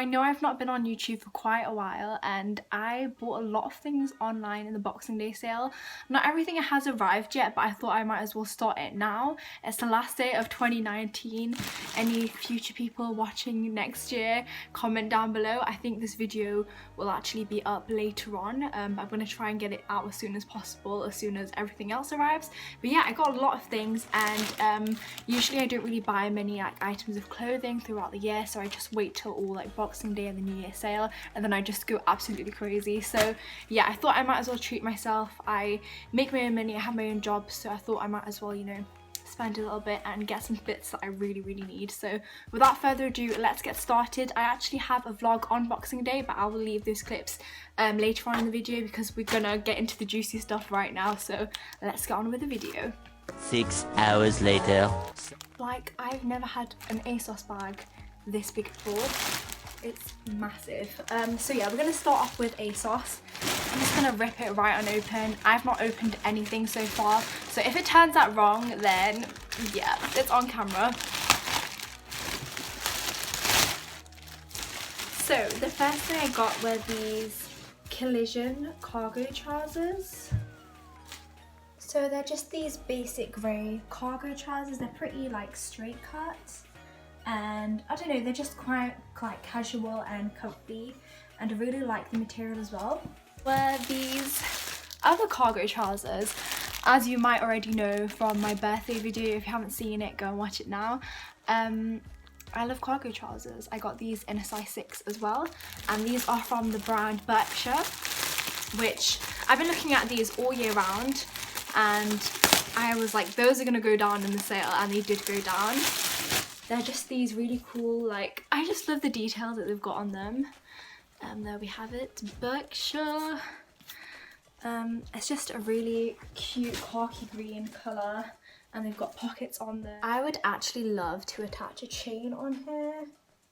know I've not been on YouTube for quite a while, and I bought a lot of things online in the Boxing Day sale. Not everything has arrived yet, but I thought I might as well start it now. It's the last day of 2019. Any future people watching next year, comment down below. I think this video will actually be up later on. I'm going to try and get it out as soon as possible, as soon as everything else arrives. But yeah, I got a lot of things, and usually I don't really buy many like items of clothing throughout the year, so I just wait till all like Boxing Day and the New Year sale, and then I just go absolutely crazy. So yeah, I thought I might as well treat myself. I make my own money, I have my own job, so I thought I might as well, you know, spend a little bit and get some bits that I really need. So without further ado, let's get started. I actually have a vlog on Boxing Day, but I will leave those clips later on in the video because we're gonna get into the juicy stuff right now. So let's get on with the video. 6 hours later. Like, I've never had an Asos bag this big before. It's massive. So yeah, we're gonna start off with Asos. I'm just gonna rip it right on open. I've not opened anything so far, so if it turns out wrong, then yeah, it's on camera. So the first thing I got were these Collision cargo trousers. So they're just these basic grey cargo trousers. They're pretty like straight cut, and I don't know, they're just quite casual and comfy, and I really like the material as well. Were these other cargo trousers, as you might already know from my birthday video. If you haven't seen it, go and watch it now. I love cargo trousers. I got these in a size 6 as well, and these are from the brand Berkshire, which I've been looking at these all year round, and I was like, those are gonna go down in the sale, and they did go down. They're just these really cool, like, I just love the details that they've got on them. There we have it, Berkshire. It's just a really cute khaki green colour, and they've got pockets on them. I would actually love to attach a chain on here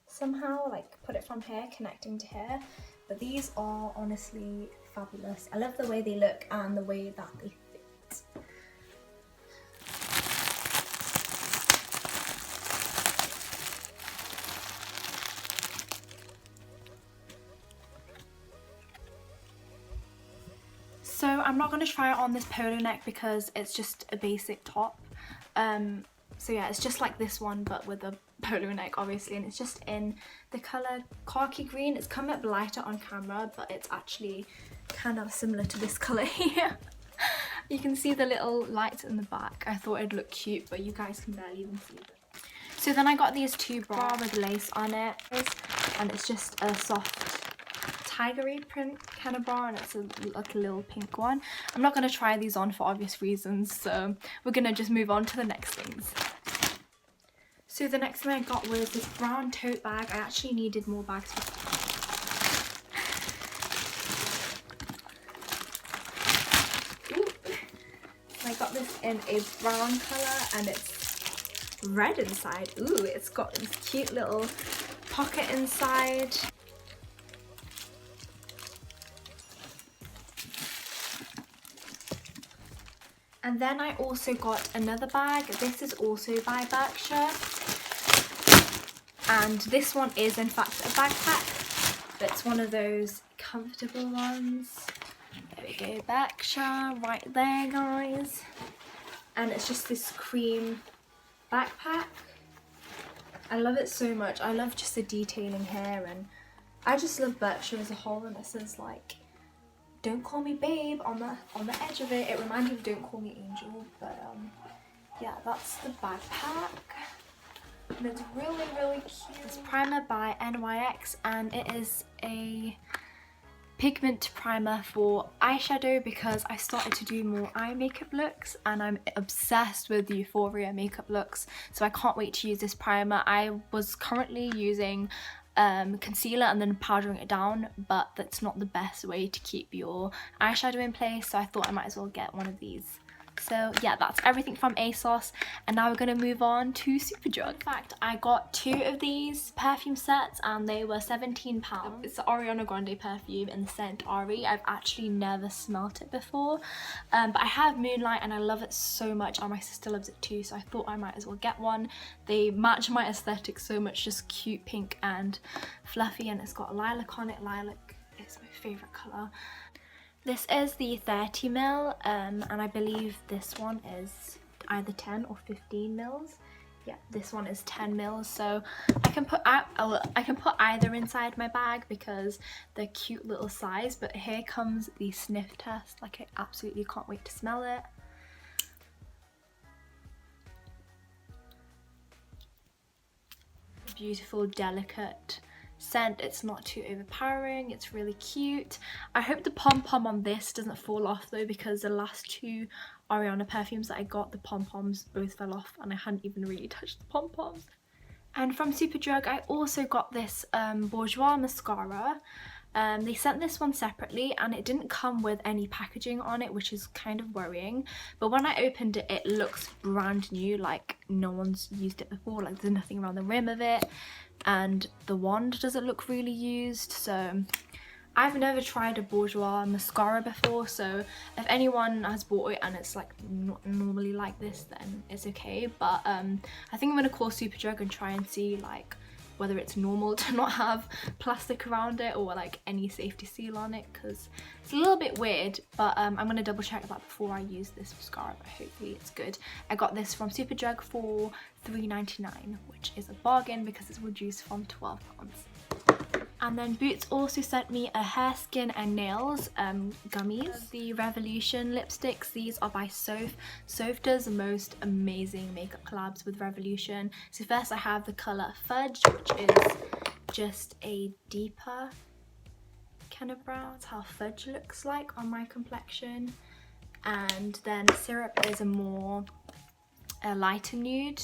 somehow, like put it from here connecting to here, but these are honestly fabulous. I love the way they look and the way that they fit. So I'm not going to try it on this polo neck because it's just a basic top. So yeah, it's just like this one but with a polo neck obviously, and it's just in the colour khaki green. It's come up lighter on camera, but it's actually kind of similar to this colour here. You can see the little lights in the back. I thought it'd look cute, but you guys can barely even see it. So then I got these two bra with lace on it, and it's just a soft tigery print kind of bra, and it's like a little pink one. I'm not going to try these on for obvious reasons, so we're going to just move on to the next things. So the next thing I got was this brown tote bag. I actually needed more bags. I got this in a brown colour, and it's red inside. Ooh, it's got this cute little pocket inside. And then I also got another bag. This is also by Berkshire, and this one is in fact a backpack, but it's one of those comfortable ones. There we go, Berkshire right there, guys. And it's just this cream backpack. I love it so much. I love just the detailing here, and I just love Berkshire as a whole. And it says like, "Don't call me babe" on the edge of it. It reminds me of "Don't call me angel," but yeah, that's the backpack. And it's really cute. It's primer by NYX, and it is a pigment primer for eyeshadow because I started to do more eye makeup looks, and I'm obsessed with Euphoria makeup looks, so I can't wait to use this primer. I was currently using concealer and then powdering it down, but that's not the best way to keep your eyeshadow in place, so I thought I might as well get one of these So yeah, that's everything from Asos, and now we're gonna move on to Superdrug. In fact, I got 2 of these perfume sets and they were £17. It's the Ariana Grande perfume in the scent Ari. I've actually never smelt it before, but I have Moonlight and I love it so much, and my sister loves it too, so I thought I might as well get one. They match my aesthetic so much, just cute pink and fluffy, and it's got lilac on it. Lilac is my favourite colour. This is the 30ml, and I believe this one is either 10 or 15 mils. Yeah, this one is 10 mils, so I can put either inside my bag because they're cute little size. But here comes the sniff test. Like, I absolutely can't wait to smell it. Beautiful, delicate scent. It's not too overpowering, it's really cute. I hope the pom-pom on this doesn't fall off though, because the last 2 Ariana perfumes that I got, the pom-poms both fell off and I hadn't even really touched the pom-poms. And from Superdrug I also got this Bourjois mascara. They sent this one separately and it didn't come with any packaging on it, which is kind of worrying, but when I opened it, it looks brand new, like no one's used it before. Like, there's nothing around the rim of it, and the wand doesn't look really used. So I've never tried a Bourjois mascara before, so if anyone has bought it and it's like not normally like this, then it's okay. But I think I'm gonna call Superdrug and try and see like whether it's normal to not have plastic around it or like any safety seal on it, because it's a little bit weird. But I'm gonna double check that before I use this mascara, but hopefully it's good. I got this from Superdrug for £3.99, which is a bargain because it's reduced from £12. And then Boots also sent me a hair, skin and nails gummies. The Revolution lipsticks. These are by Soph. Soph does the most amazing makeup collabs with Revolution. So first I have the colour Fudge, which is just a deeper kind of brown. That's how Fudge looks like on my complexion. And then Syrup is a lighter nude.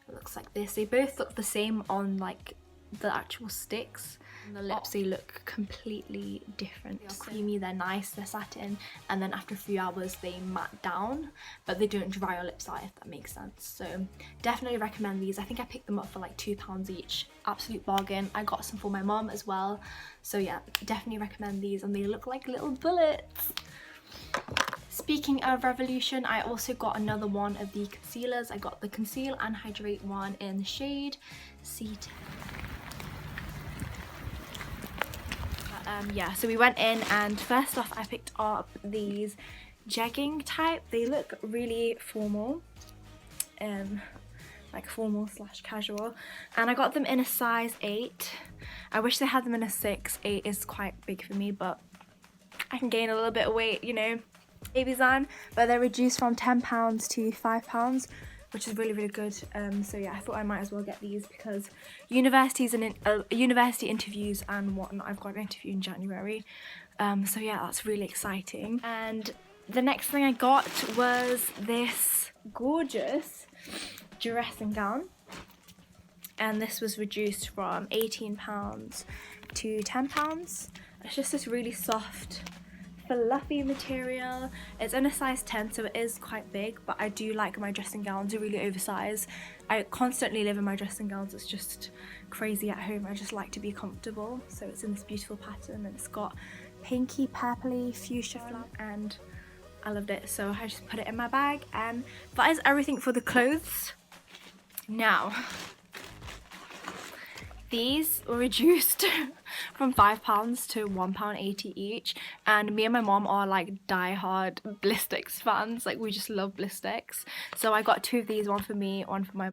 It looks like this. They both look the same on like the actual sticks. And the lips, they look completely different. They're creamy, they're nice, they're satin, and then after a few hours they matte down, but they don't dry your lips out, if that makes sense. So definitely recommend these. I think I picked them up for like £2 each. Absolute bargain. I got some for my mom as well, so yeah, definitely recommend these, and they look like little bullets. Speaking of Revolution, I also got another one of the concealers. I got the Conceal and Hydrate one in the shade C10. Yeah, so we went in, and first off I picked up these jegging type. They look really formal, like formal / casual, and I got them in a size 8. I wish they had them in a 6. 8 is quite big for me, but I can gain a little bit of weight, you know, babies on. But they're reduced from £10 to £5, which is really, really good. So yeah, I thought I might as well get these because university interviews and whatnot. I've got an interview in January, so yeah, that's really exciting. And the next thing I got was this gorgeous dressing gown, and this was reduced from £18 to £10. It's just this really soft, fluffy material. It's in a size 10, so it is quite big, but I do like my dressing gowns are really oversized. I constantly live in my dressing gowns. It's just crazy at home. I just like to be comfortable. So it's in this beautiful pattern, and it's got pinky purpley fuchsia flower, and I loved it, so I just put it in my bag. And that is everything for the clothes. Now, these were reduced from £5 to £1.80 each, and me and my mom are like die-hard Blissticks fans. Like, we just love Blissticks, so I got 2 of these, one for me, one for my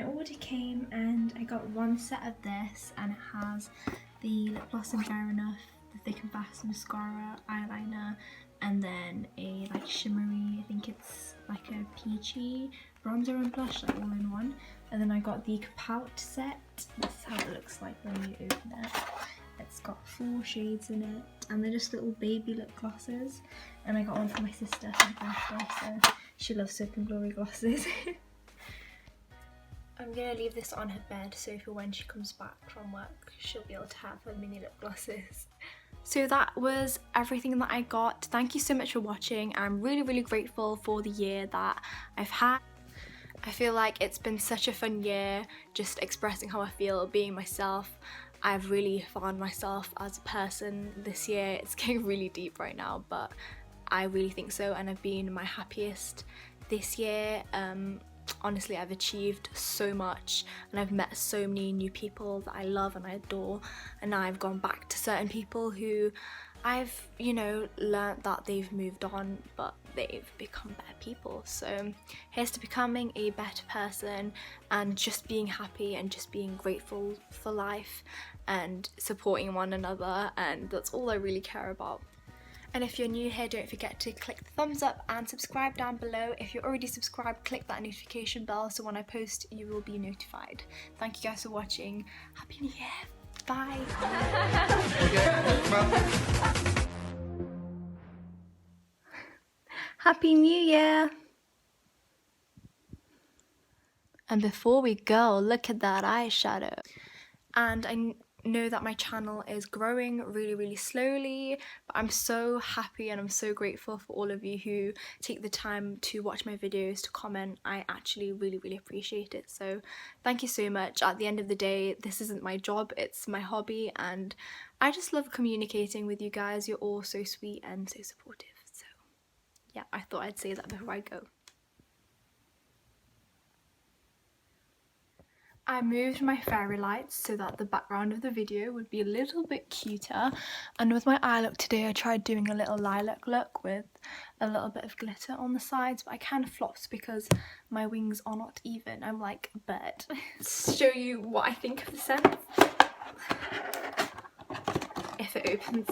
order came, and I got 1 set of this, and it has the lip gloss and Fair Enough, the Thick and Fast mascara, eyeliner, and then a like shimmery, I think it's like a peachy bronzer and blush, like all in one. And then I got the Pout set. This is how it looks like when you open it. It's got 4 shades in it, and they're just little baby lip glosses. And I got one for my sister for her birthday, so she loves Soap and Glory glosses. I'm gonna leave this on her bed so for when she comes back from work she'll be able to have her mini lip glosses. So that was everything that I got. Thank you so much for watching. I'm really grateful for the year that I've had. I feel like it's been such a fun year, just expressing how I feel, being myself. I've really found myself as a person this year. It's getting really deep right now, but I really think so, and I've been my happiest this year. Honestly, I've achieved so much and I've met so many new people that I love and I adore, and now I've gone back to certain people who I've, you know, learnt that they've moved on but they've become better people. So here's to becoming a better person and just being happy and just being grateful for life and supporting one another, and that's all I really care about. And if you're new here, don't forget to click the thumbs up and subscribe down below. If you're already subscribed, click that notification bell so when I post you will be notified. Thank you guys for watching. Happy New Year. Bye. Happy New Year. And before we go, look at that eyeshadow. And I know that my channel is growing really slowly, but I'm so happy and I'm so grateful for all of you who take the time to watch my videos, to comment. I actually really appreciate it, so thank you so much. At the end of the day, this isn't my job, it's my hobby, and I just love communicating with you guys. You're all so sweet and so supportive, so yeah, I thought I'd say that before I go. I moved my fairy lights so that the background of the video would be a little bit cuter, and with my eye look today I tried doing a little lilac look with a little bit of glitter on the sides, but I kind of flopped because my wings are not even. I'm like a bird. Show you what I think of the scent. If it opens.